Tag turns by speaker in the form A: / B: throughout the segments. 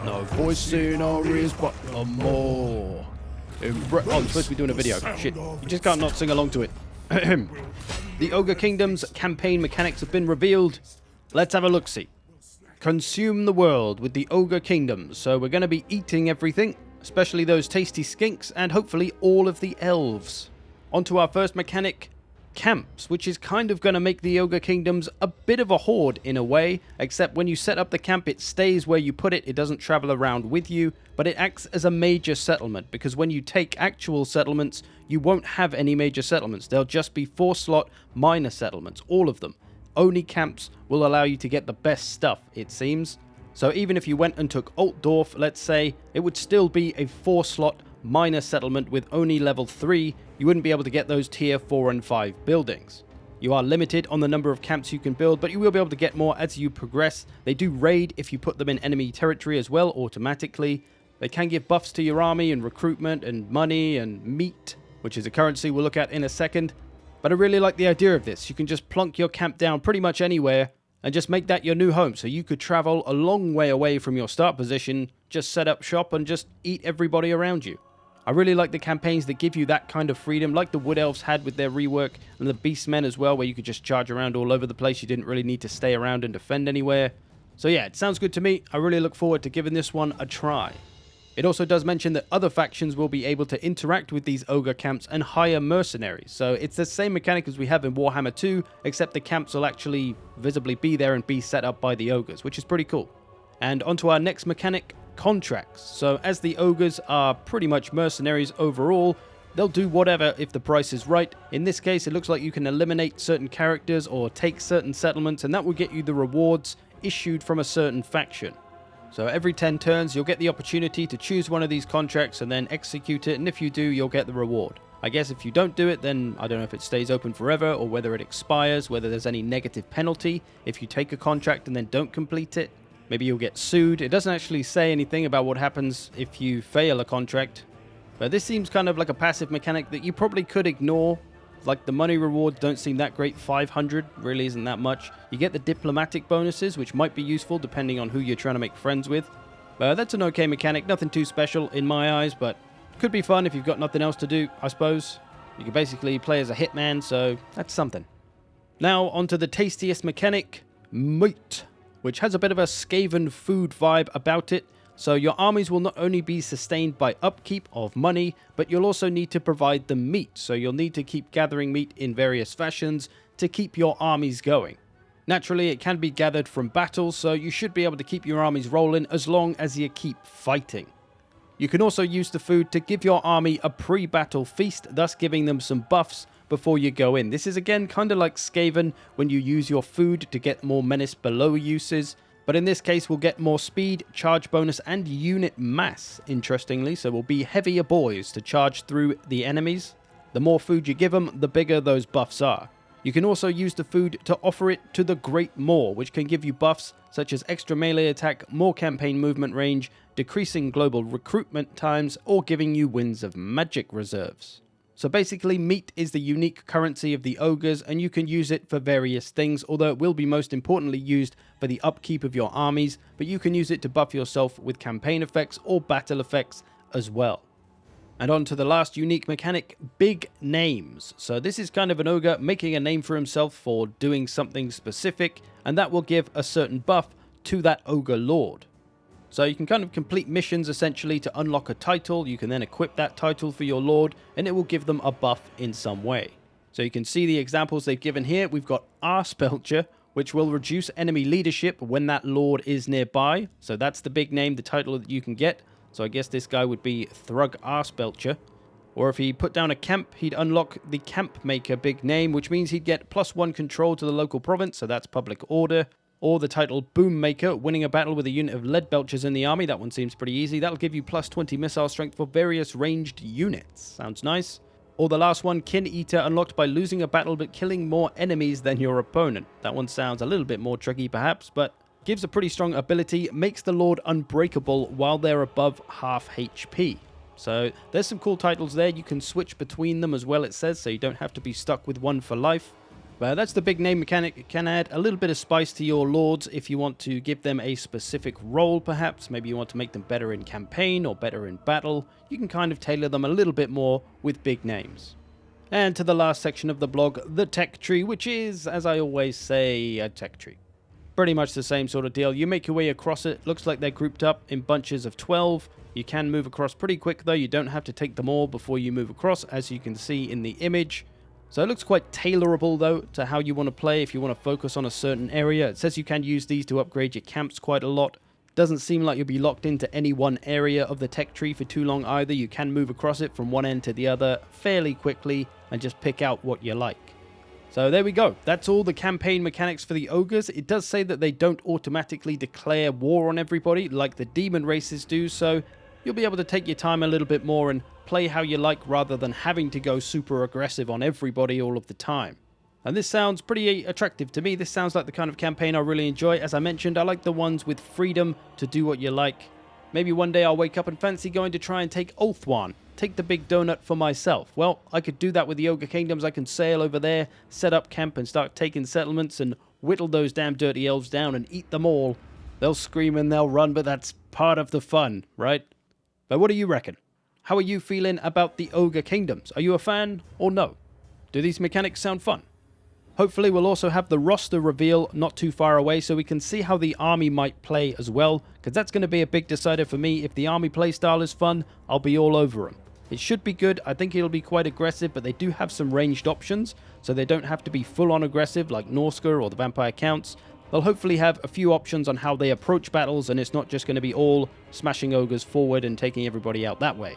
A: No voice in our ears but a more. Oh, I'm supposed to be doing a video. Shit, you just can't not sing along to it. The Ogre Kingdoms Campaign Mechanics have been revealed. Let's have a look-see. Consume the world with the Ogre Kingdoms. So we're going to be eating everything, especially those tasty skinks, and hopefully all of the elves. On to our first mechanic, camps, which is kind of going to make the Ogre Kingdoms a bit of a horde in a way, except when you set up the camp it stays where you put it, it doesn't travel around with you, but it acts as a major settlement, because when you take actual settlements, you won't have any major settlements. They'll just be 4-slot minor settlements, all of them. Only camps will allow you to get the best stuff, it seems. So even if you went and took Altdorf, let's say, it would still be a 4-slot minor settlement with only level 3, you wouldn't be able to get those tier 4 and 5 buildings. You are limited on the number of camps you can build, but you will be able to get more as you progress. They do raid if you put them in enemy territory as well, automatically. They can give buffs to your army and recruitment and money and meat, which is a currency we'll look at in a second. But I really like the idea of this. You can just plunk your camp down pretty much anywhere and just make that your new home. So you could travel a long way away from your start position, just set up shop and just eat everybody around you. I really like the campaigns that give you that kind of freedom, like the Wood Elves had with their rework, and the Beastmen as well, where you could just charge around all over the place. You didn't really need to stay around and defend anywhere. So yeah, it sounds good to me. I really look forward to giving this one a try. It also does mention that other factions will be able to interact with these ogre camps and hire mercenaries. So it's the same mechanic as we have in Warhammer 2, except the camps will actually visibly be there and be set up by the ogres, which is pretty cool. And onto our next mechanic, contracts. So as the ogres are pretty much mercenaries overall, they'll do whatever if the price is right. In this case, it looks like you can eliminate certain characters or take certain settlements, and that will get you the rewards issued from a certain faction. So every 10 turns, you'll get the opportunity to choose one of these contracts and then execute it, and if you do, you'll get the reward. I guess if you don't do it, then I don't know if it stays open forever or whether it expires, whether there's any negative penalty if you take a contract and then don't complete it. Maybe you'll get sued. It doesn't actually say anything about what happens if you fail a contract. But this seems kind of like a passive mechanic that you probably could ignore. Like the money rewards don't seem that great. 500 really isn't that much. You get the diplomatic bonuses, which might be useful depending on who you're trying to make friends with. That's an okay mechanic. Nothing too special in my eyes, but could be fun if you've got nothing else to do, I suppose. You can basically play as a hitman, so that's something. Now onto the tastiest mechanic, meat, which has a bit of a Skaven food vibe about it. So your armies will not only be sustained by upkeep of money, but you'll also need to provide them meat. So you'll need to keep gathering meat in various fashions to keep your armies going. Naturally, it can be gathered from battles, so you should be able to keep your armies rolling as long as you keep fighting. You can also use the food to give your army a pre-battle feast, thus giving them some buffs before you go in. This is again kind of like Skaven when you use your food to get more menace below uses, but in this case we'll get more speed, charge bonus and unit mass, interestingly, so we'll be heavier boys to charge through the enemies. The more food you give them, the bigger those buffs are. You can also use the food to offer it to the Great Maw, which can give you buffs such as extra melee attack, more campaign movement range, decreasing global recruitment times, or giving you winds of magic reserves. So basically, meat is the unique currency of the ogres, and you can use it for various things, although it will be most importantly used for the upkeep of your armies, but you can use it to buff yourself with campaign effects or battle effects as well. And on to the last unique mechanic, big names. So this is kind of an ogre making a name for himself for doing something specific, and that will give a certain buff to that ogre lord. So you can kind of complete missions essentially to unlock a title. You can then equip that title for your lord, and it will give them a buff in some way. So you can see the examples they've given here. We've got Arspelcher, which will reduce enemy leadership when that lord is nearby. So that's the big name, the title that you can get. So I guess this guy would be Thrug Arspelcher. Or if he put down a camp, he'd unlock the Camp Maker big name, which means he'd get +1 control to the local province, so that's public order. Or the title Boom Maker, winning a battle with a unit of lead belchers in the army. That one seems pretty easy. That'll give you +20 missile strength for various ranged units. Sounds nice. Or the last one, Kin Eater, unlocked by losing a battle but killing more enemies than your opponent. That one sounds a little bit more tricky perhaps, but gives a pretty strong ability, makes the Lord unbreakable while they're above half HP. So there's some cool titles there. You can switch between them as well, it says, so you don't have to be stuck with one for life. But that's the big name mechanic. It can add a little bit of spice to your lords if you want to give them a specific role, perhaps. Maybe you want to make them better in campaign or better in battle. You can kind of tailor them a little bit more with big names. And to the last section of the blog, the tech tree, which is, as I always say, a tech tree. Pretty much the same sort of deal. You make your way across it. Looks like they're grouped up in bunches of 12. You can move across pretty quick, though. You don't have to take them all before you move across, as you can see in the image. So it looks quite tailorable, though, to how you want to play if you want to focus on a certain area. It says you can use these to upgrade your camps quite a lot. Doesn't seem like you'll be locked into any one area of the tech tree for too long either. You can move across it from one end to the other fairly quickly and just pick out what you like. So there we go. That's all the campaign mechanics for the ogres. It does say that they don't automatically declare war on everybody like the demon races do, so you'll be able to take your time a little bit more and play how you like rather than having to go super aggressive on everybody all of the time. And this sounds pretty attractive to me. This sounds like the kind of campaign I really enjoy. As I mentioned, I like the ones with freedom to do what you like. Maybe one day I'll wake up and fancy going to try and take Ulthuan, take the big donut for myself. Well, I could do that with the Ogre Kingdoms. I can sail over there, set up camp and start taking settlements and whittle those damn dirty elves down and eat them all. They'll scream and they'll run, but that's part of the fun, right? But what do you reckon? How are you feeling about the Ogre Kingdoms? Are you a fan or no? Do these mechanics sound fun? Hopefully we'll also have the roster reveal not too far away so we can see how the army might play as well, because that's going to be a big decider for me. If the army playstyle is fun, I'll be all over them. It should be good. I think it'll be quite aggressive, but they do have some ranged options, so they don't have to be full-on aggressive like Norska or the Vampire Counts. They'll hopefully have a few options on how they approach battles, and it's not just going to be all smashing ogres forward and taking everybody out that way.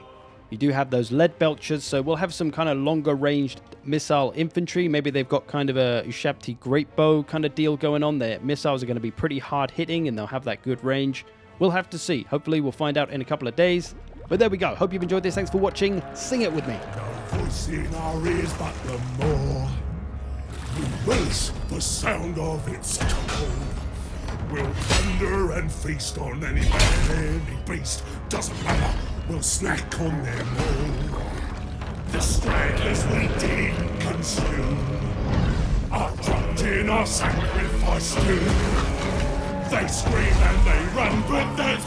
A: You do have those lead belchers, so we'll have some kind of longer ranged missile infantry. Maybe they've got kind of a Ushabti great bow kind of deal going on. Their missiles are going to be pretty hard hitting and they'll have that good range. We'll have to see. Hopefully we'll find out in a couple of days. But there we go. Hope you've enjoyed this. Thanks for watching. Sing it with me.
B: No voice in our ears but the more we raise the sound of its tone. We'll thunder and feast on any man, any beast, doesn't matter, we'll snack on them all. The stragglers we did consume are dropped in our sacrifice too. They scream and they run, but there's